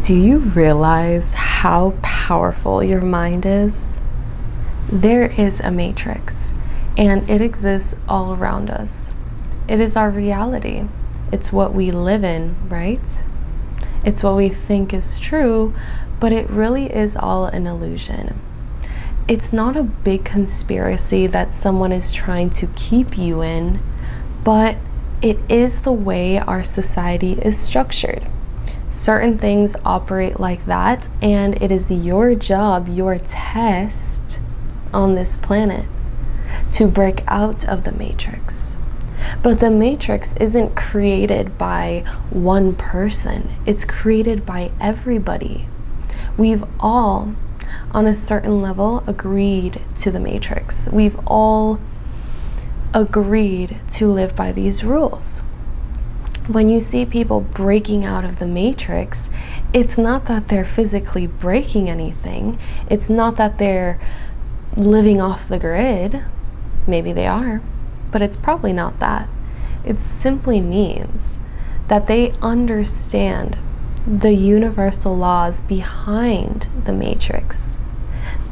Do you realize how powerful your mind is? There is a matrix, and it exists all around us. It is our reality. It's what we live in, right? It's what we think is true, but it really is all an illusion. It's not a big conspiracy that someone is trying to keep you in, but it is the way our society is structured. Certain things operate like that, and it is your job, your test on this planet to break out of the matrix. But the matrix isn't created by one person, it's created by everybody. We've all, on a certain level, agreed to the matrix. We've all agreed to live by these rules. When you see people breaking out of the matrix, it's not that they're physically breaking anything. It's not that they're living off the grid. Maybe they are, but it's probably not that. It simply means that they understand the universal laws behind the matrix,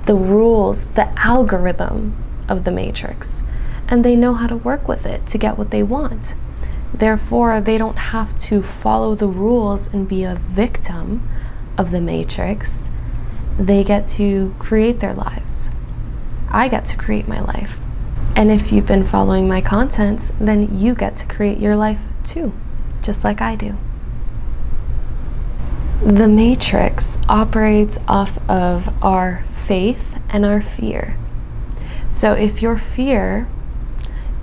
the rules, the algorithm of the matrix, and they know how to work with it to get what they want. Therefore, they don't have to follow the rules and be a victim of the matrix. They get to create their lives. I get to create my life. And if you've been following my content, then you get to create your life too, just like I do. The matrix operates off of our faith and our fear. So if your fear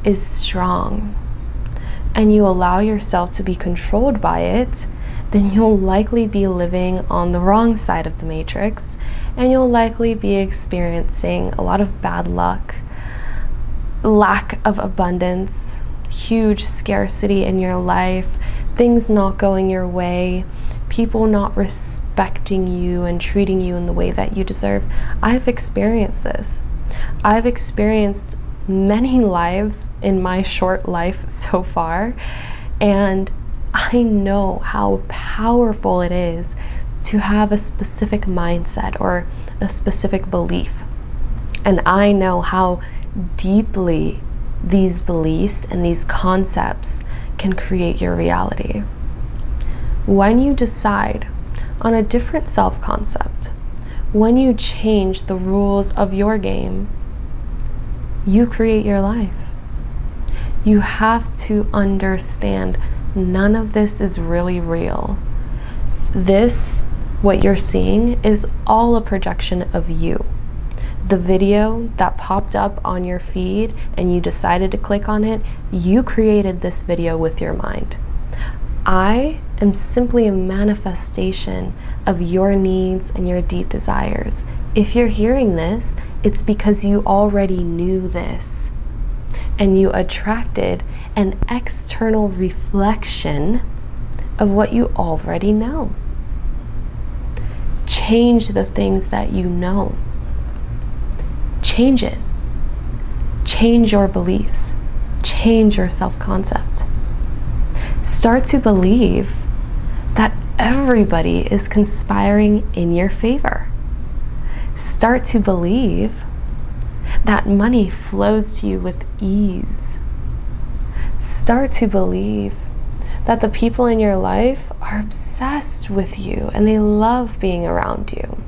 is strong, and you allow yourself to be controlled by it, then you'll likely be living on the wrong side of the matrix, and you'll likely be experiencing a lot of bad luck, lack of abundance, huge scarcity in your life, things not going your way, people not respecting you and treating you in the way that you deserve. I've experienced this. I've experienced many lives in my short life so far, and I know how powerful it is to have a specific mindset or a specific belief, and I know how deeply these beliefs and these concepts can create your reality. When you decide on a different self-concept, when you change the rules of your game, you create your life. You have to understand none of this is really real. This, what you're seeing, is all a projection of you. The video that popped up on your feed and you decided to click on it, you created this video with your mind. I am simply a manifestation of your needs and your deep desires. If you're hearing this, it's because you already knew this and you attracted an external reflection of what you already know. Change the things that you know. Change it. Change your beliefs. Change your self-concept. Start to believe that everybody is conspiring in your favor. Start to believe that money flows to you with ease. Start to believe that the people in your life are obsessed with you and they love being around you.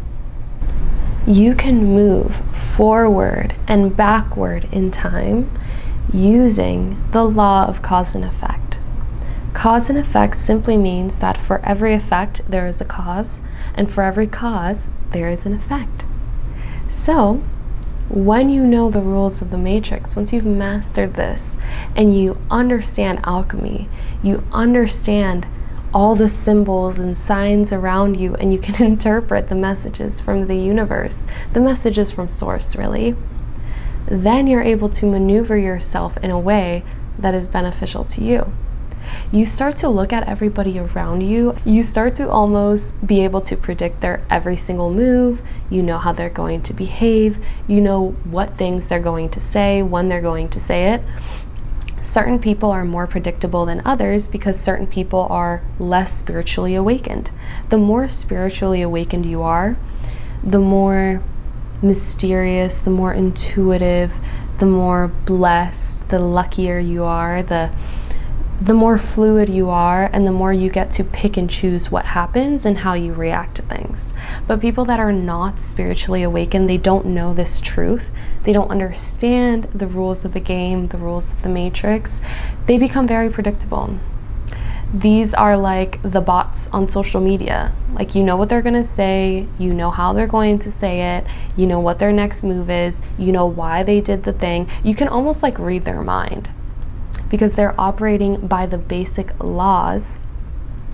You can move forward and backward in time using the law of cause and effect. Cause and effect simply means that for every effect there is a cause, and for every cause there is an effect. So, when you know the rules of the matrix, once you've mastered this and you understand alchemy, you understand all the symbols and signs around you, and you can interpret the messages from the universe, the messages from source really, then you're able to maneuver yourself in a way that is beneficial to you. You start to look at everybody around you. You start to almost be able to predict their every single move. You know how they're going to behave. You know what things they're going to say, when they're going to say it. Certain people are more predictable than others because certain people are less spiritually awakened. The more spiritually awakened you are, the more mysterious, the more intuitive, the more blessed, the luckier you are, the more fluid you are, and the more you get to pick and choose what happens and how you react to things. But people that are not spiritually awakened, they don't know this truth. They don't understand the rules of the game, the rules of the matrix. They become very predictable. These are like the bots on social media. Like, you know what they're gonna say, you know how they're going to say it, you know what their next move is, you know why they did the thing. You can almost like read their mind, because they're operating by the basic laws,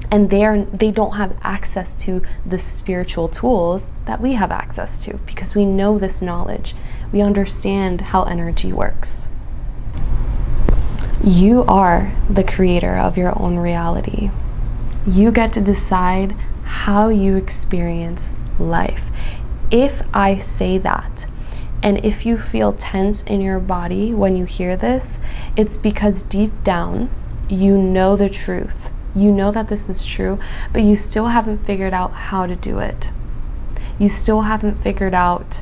and they don't have access to the spiritual tools that we have access to, because we know this knowledge. We understand how energy works. You are the creator of your own reality. You get to decide how you experience life. If I say that, and if you feel tense in your body when you hear this, it's because deep down, you know the truth. You know that this is true, but you still haven't figured out how to do it. You still haven't figured out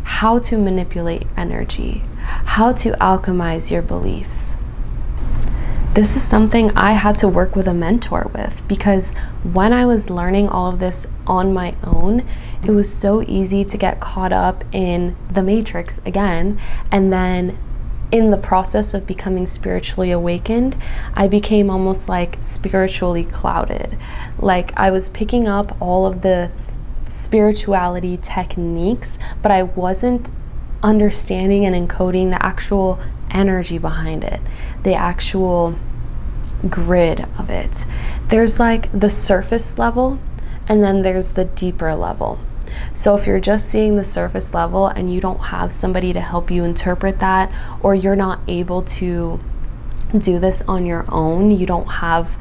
how to manipulate energy, how to alchemize your beliefs. This is something I had to work with a mentor with, because when I was learning all of this on my own, it was so easy to get caught up in the matrix again. And then in the process of becoming spiritually awakened, I became almost like spiritually clouded. Like, I was picking up all of the spirituality techniques, but I wasn't understanding and encoding the actual energy behind it, the actual grid of it. There's like the surface level, and then there's the deeper level. So if you're just seeing the surface level and you don't have somebody to help you interpret that, or you're not able to do this on your own, you don't have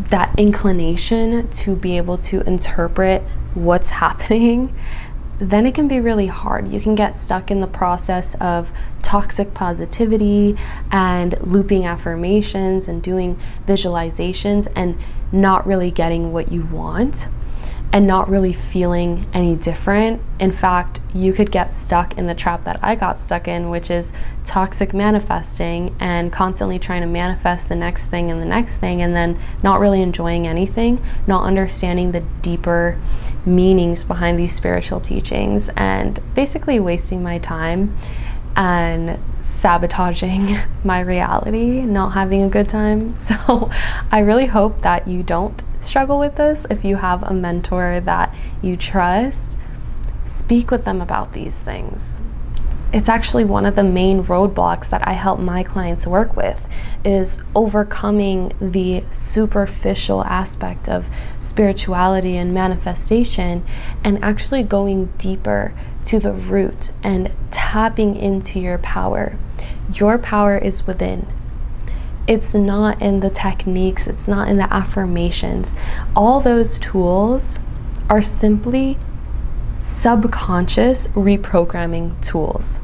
that inclination to be able to interpret what's happening, then it can be really hard. You can get stuck in the process of toxic positivity and looping affirmations and doing visualizations and not really getting what you want and not really feeling any different. In fact, you could get stuck in the trap that I got stuck in, which is toxic manifesting and constantly trying to manifest the next thing and the next thing, and then not really enjoying anything, not understanding the deeper meanings behind these spiritual teachings, and basically wasting my time and sabotaging my reality, not having a good time. So I really hope that you don't struggle with this. If you have a mentor that you trust, speak with them about these things. It's actually one of the main roadblocks that I help my clients work with, is overcoming the superficial aspect of spirituality and manifestation and actually going deeper to the root and tapping into your power. Your power is within. It's not in the techniques, it's not in the affirmations. All those tools are simply subconscious reprogramming tools.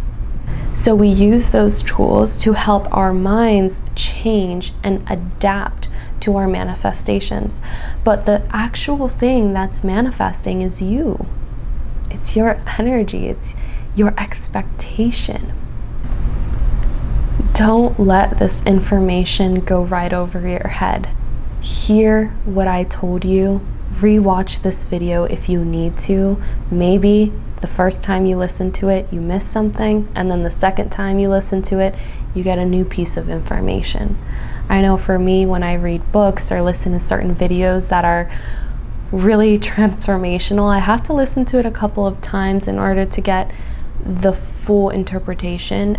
So we use those tools to help our minds change and adapt to our manifestations. But the actual thing that's manifesting is you. It's your energy, it's your expectation. Don't let this information go right over your head. Hear what I told you. Rewatch this video if you need to. Maybe the first time you listen to it, you miss something, and then the second time you listen to it, you get a new piece of information. I know for me, when I read books or listen to certain videos that are really transformational, I have to listen to it a couple of times in order to get the full interpretation.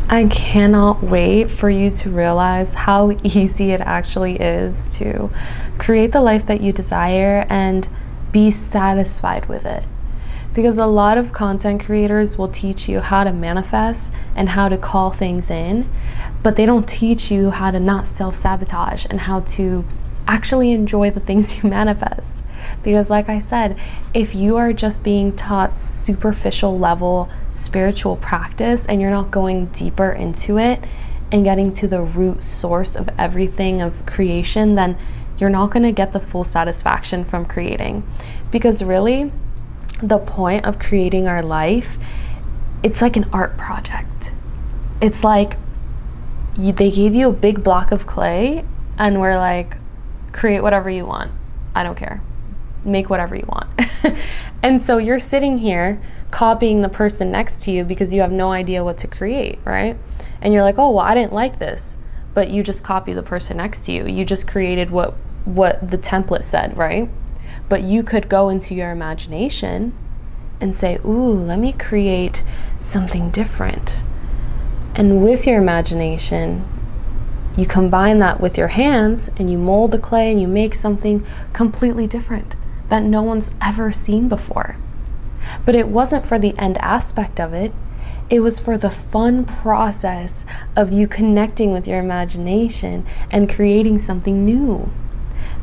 I cannot wait for you to realize how easy it actually is to create the life that you desire and be satisfied with it. Because a lot of content creators will teach you how to manifest and how to call things in, but they don't teach you how to not self-sabotage and how to actually enjoy the things you manifest. Because like I said, if you are just being taught superficial level spiritual practice and you're not going deeper into it, and getting to the root source of everything of creation, then you're not going to get the full satisfaction from creating. Because really, the point of creating our life, it's like an art project. It's like they gave you a big block of clay and we're like, create whatever you want. I don't care. Make whatever you want. And so you're sitting here copying the person next to you because you have no idea what to create, right? And you're like, oh, well, I didn't like this. But you just copy the person next to you. You just created what the template said, right? But you could go into your imagination and say, ooh, let me create something different. And with your imagination, you combine that with your hands and you mold the clay and you make something completely different that no one's ever seen before. But it wasn't for the end aspect of it. It was for the fun process of you connecting with your imagination and creating something new.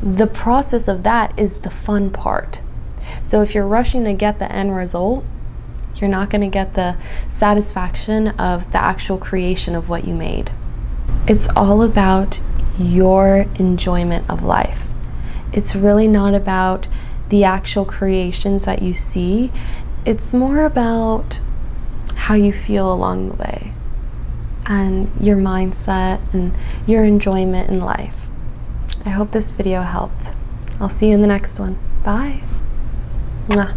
The process of that is the fun part. So if you're rushing to get the end result, you're not going to get the satisfaction of the actual creation of what you made. It's all about your enjoyment of life. It's really not about the actual creations that you see. It's more about how you feel along the way and your mindset and your enjoyment in life. I hope this video helped. I'll see you in the next one. Bye. Mwah.